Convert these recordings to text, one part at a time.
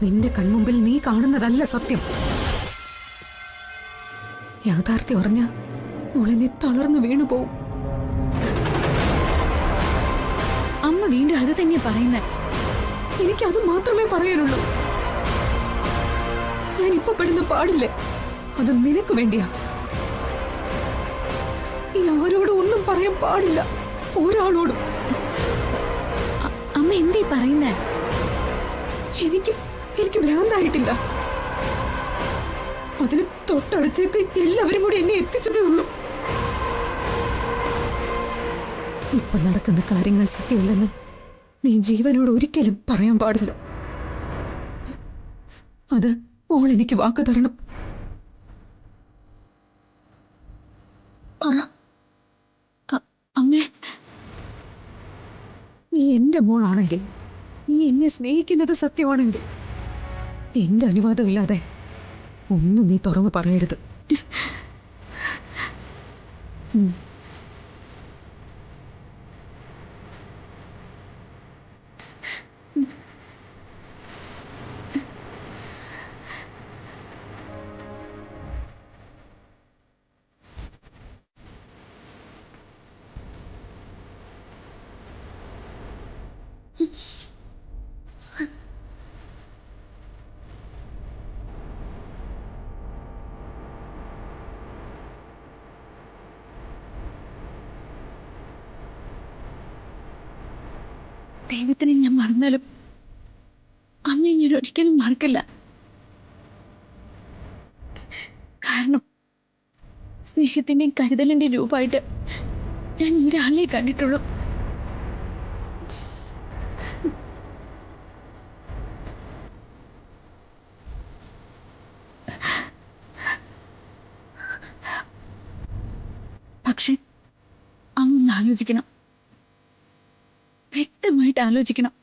നിന്റെ കൺമുമ്പിൽ നീ കാണുന്നതല്ല സത്യം. യാഥാർത്ഥ്യം അറിഞ്ഞ മോളെ നീ തളർന്നു വീണുപോകും. അമ്മ വീണ്ടും അത് തന്നെ പറയുന്നേ. എനിക്കത് മാത്രമേ പറയാനുള്ളൂ. ഞാൻ ഇപ്പൊ പെടുന്ന പാടില്ലേ, അത് നിനക്ക് വേണ്ടിയാ. ഈ ആരോടും ഒന്നും പറയാൻ പാടില്ല, ഒരാളോടും. അമ്മ എന്തീ പറയുന്നേ? എനിക്ക് ഭ്രാന്തായിട്ടില്ല. അതിന് തൊട്ടടുത്തേക്ക് എല്ലാവരും കൂടി എന്നെ എത്തിച്ചതേ ഉള്ളൂ. ഇപ്പൊ നടക്കുന്ന കാര്യങ്ങൾ സത്യമല്ലെന്ന് നീ ജീവനോട് ഒരിക്കലും പറയാൻ പാടില്ല. അത് മോൾ എനിക്ക് വാക്ക് തരണം. അമ്മേ, നീ എന്റെ മോളാണെങ്കിൽ, നീ എന്നെ സ്നേഹിക്കുന്നത് സത്യമാണെങ്കിൽ, എന്റെ അനുവാദമില്ലാതെ ഒന്നും നീ തുറന്നു പറയരുത്. ദൈവത്തിനെ ഞാൻ മറന്നാലും അമ്മയെ ഞാൻ ഒരിക്കലും മറക്കില്ല. കാരണം സ്നേഹത്തിന്റെയും കരുതലിന്റെയും രൂപമായിട്ട് ഞാൻ ഒരാളെ കണ്ടിട്ടുള്ളൂ. പക്ഷെ അമ്മ ആലോചിക്കണം, വ്യക്തമായിട്ട് ആലോചിക്കണം.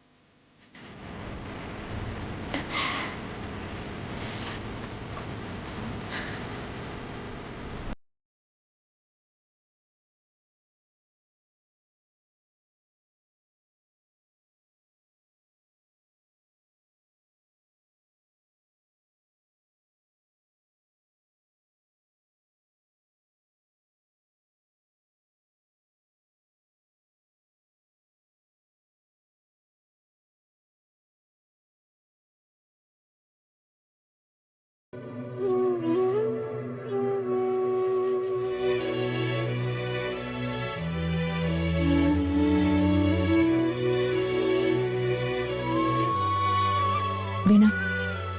വീണ,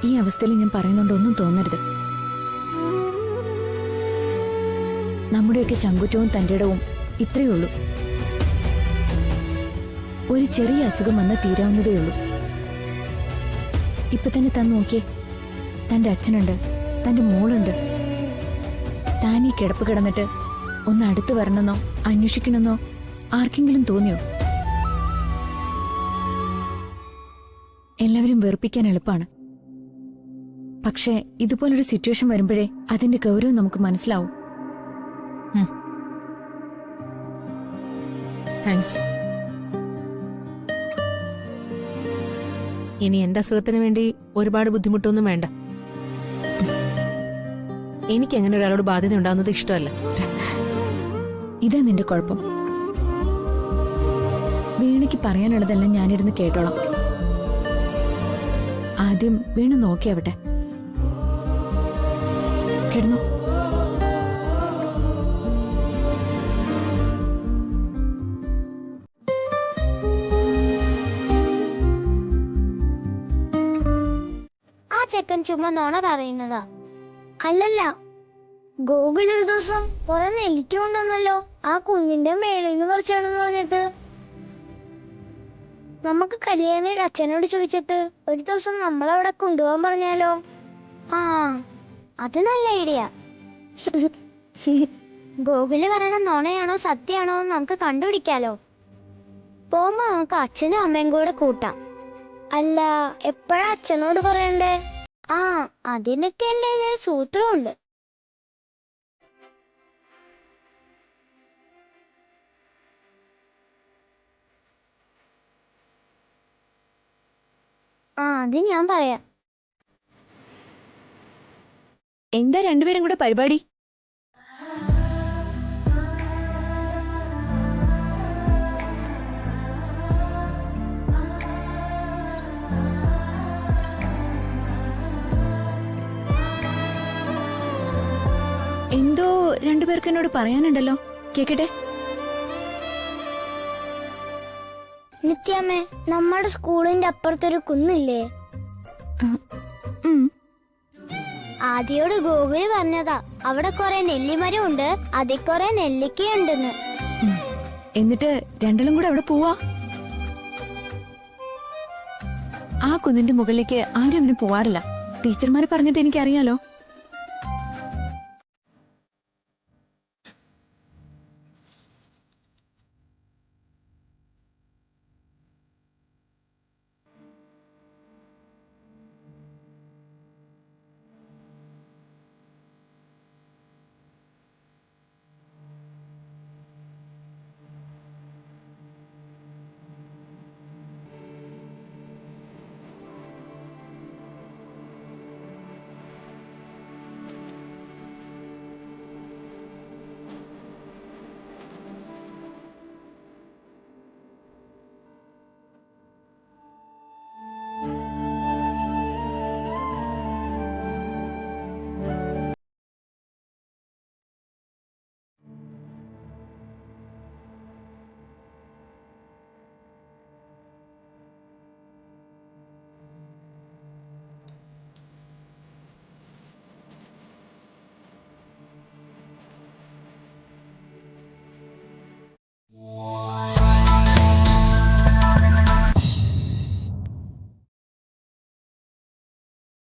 ഈ അവസ്ഥയിൽ ഞാൻ പറയുന്നുണ്ട് ഒന്നും തോന്നരുത്. നമ്മുടെയൊക്കെ ചങ്കുറ്റവും തന്റെ ഇടവും ഇത്രയേ ഉള്ളൂ. ഒരു ചെറിയ അസുഖം വന്ന് തീരാവുന്നതേ ഉള്ളൂ. ഇപ്പൊ തന്നെ താൻ നോക്കിയേ, തന്റെ അച്ഛനുണ്ട്, തന്റെ മോളുണ്ട്. താൻ ഈ കിടപ്പ് കിടന്നിട്ട് ഒന്ന് അടുത്ത് വരണമെന്നോ അന്വേഷിക്കണമെന്നോ ആർക്കെങ്കിലും തോന്നിയോ? എല്ലാവരും വെറുപ്പിക്കാൻ എളുപ്പമാണ്. പക്ഷേ ഇതുപോലൊരു സിറ്റുവേഷൻ വരുമ്പോഴേ അതിന്റെ ഗൗരവം നമുക്ക് മനസ്സിലാവും. ഇനി എന്റെ അസുഖത്തിന് വേണ്ടി ഒരുപാട് ബുദ്ധിമുട്ടൊന്നും വേണ്ട. എനിക്ക് അങ്ങനെ ഒരാളോട് ബാധ്യത ഉണ്ടാവുന്നത് ഇഷ്ടമല്ല. ഇതാ നിന്റെ കുഴപ്പം. വീണയ്ക്ക് പറയാനുള്ളതെല്ലാം ഞാനിരുന്ന് കേട്ടോളാം. ആദ്യം വീണ് നോക്കിയാവട്ടെ. കിടന്നു. ആ ചെക്കൻ ചുമ്മാ നോണ പറയുന്നതാ. അല്ലല്ല, ഗോകുൽ ഒരു ദിവസം കുറെ നെല്ലിക്ക കൊണ്ടുവന്നല്ലോ, ആ കുഞ്ഞിന്റെ മേളിൽ നിന്ന് പറിച്ചാണെന്ന് പറഞ്ഞിട്ട്. നമുക്ക് കല്യാണിയുടെ അച്ഛനോട് ചോദിച്ചിട്ട് ഒരു ദിവസം നമ്മളവിടെ കൊണ്ടുപോകാൻ പറഞ്ഞാലോ? ആ, അത് നല്ല ഐഡിയ. ഗോകുല് പറയണ നോണയാണോ സത്യമാണോ എന്ന് നമുക്ക് കണ്ടുപിടിക്കാലോ. പോകുമ്പോ നമുക്ക് അച്ഛനും അമ്മയും കൂടെ കൂട്ടാം. അല്ല, എപ്പോഴാ അച്ഛനോട് പറയണ്ടേ? ആ, അതിനൊക്കെ അല്ലേ ഞാൻ സൂത്രമുണ്ട്. ആ, അത് ഞാൻ പറയാം. എന്താ രണ്ടുപേരും കൂടെ പരിപാടി? എന്തോ രണ്ടുപേർക്ക് എന്നോട് പറയാനുണ്ടല്ലോ, കേക്കട്ടെ. നിത്യാമ്മേ, നമ്മുടെ സ്കൂളിന്റെ അപ്പുറത്തൊരു കുന്നില്ലേ? ആദ്യോട് ഗോകുലി പറഞ്ഞതാ, അവിടെ കൊറേ നെല്ലിമരം ഉണ്ട്, അതിൽ കൊറേ നെല്ലിക്കയുണ്ടെന്ന്. എന്നിട്ട് രണ്ടെണ്ണം കൂടെ അവിടെ പോവാ? ആ കുന്നിന്റെ മുകളിലേക്ക് ആരും അങ്ങനെ പോവാറില്ല. ടീച്ചർമാര് പറഞ്ഞിട്ട് എനിക്കറിയാലോ.